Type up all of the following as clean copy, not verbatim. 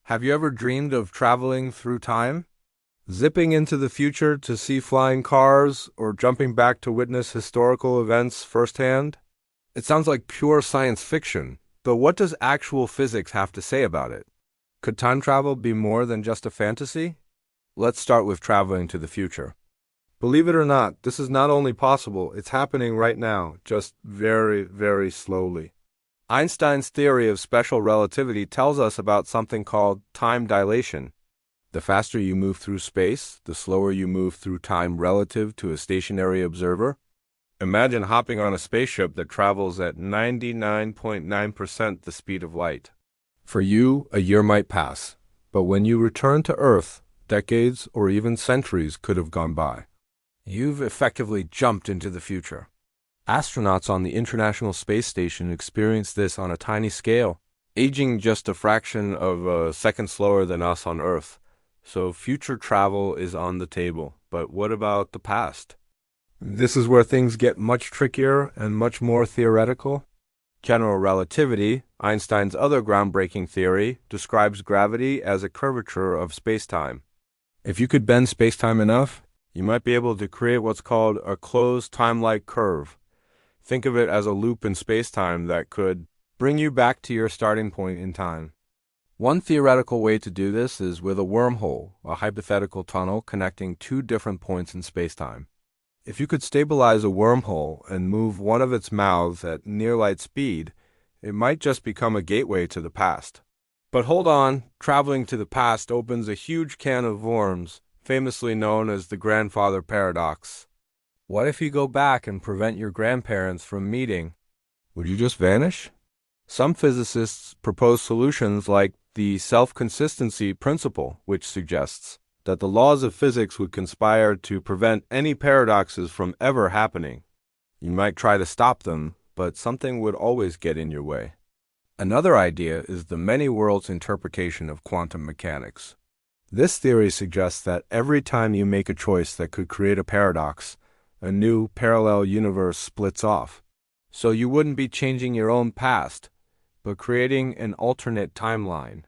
Have you ever dreamed of traveling through time? Zipping into the future to see flying cars or jumping back to witness historical events firsthand? It sounds like pure science fiction, but what does actual physics have to say about it? Could time travel be more than just a fantasy? Let's start with traveling to the future. Believe it or not, this is not only possible, it's happening right now, just very, very slowly. Einstein's theory of special relativity tells us about something called time dilation. The faster you move through space, the slower you move through time relative to a stationary observer. Imagine hopping on a spaceship that travels at 99.9% the speed of light. For you, a year might pass, but when you return to Earth, decades or even centuries could have gone by. You've effectively jumped into the future. Astronauts on the International Space Station experience this on a tiny scale, aging just a fraction of a second slower than us on Earth. So future travel is on the table. But what about the past? This is where things get much trickier and much more theoretical. General relativity, Einstein's other groundbreaking theory, describes gravity as a curvature of spacetime. If you could bend spacetime enough, you might be able to create what's called a closed time-like curve. Think of it as a loop in spacetime that could bring you back to your starting point in time. One theoretical way to do this is with a wormhole, a hypothetical tunnel connecting two different points in spacetime. If you could stabilize a wormhole and move one of its mouths at near light speed, it might just become a gateway to the past. But hold on, traveling to the past opens a huge can of worms, famously known as the grandfather paradox. What if you go back and prevent your grandparents from meeting? Would you just vanish? Some physicists propose solutions like the self-consistency principle, which suggests that the laws of physics would conspire to prevent any paradoxes from ever happening. You might try to stop them, but something would always get in your way. Another idea is the many worlds interpretation of quantum mechanics. This theory suggests that every time you make a choice that could create a paradox, a new parallel universe splits off. So you wouldn't be changing your own past, but creating an alternate timeline.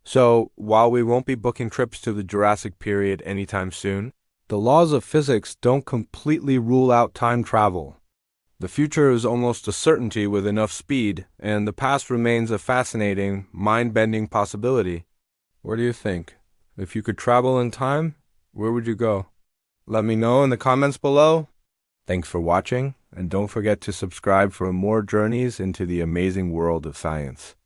So, while we won't be booking trips to the Jurassic period anytime soon, the laws of physics don't completely rule out time travel. The future is almost a certainty with enough speed, and the past remains a fascinating, mind-bending possibility. What do you think? If you could travel in time, where would you go? Let me know in the comments below. Thanks for watching, and don't forget to subscribe for more journeys into the amazing world of science.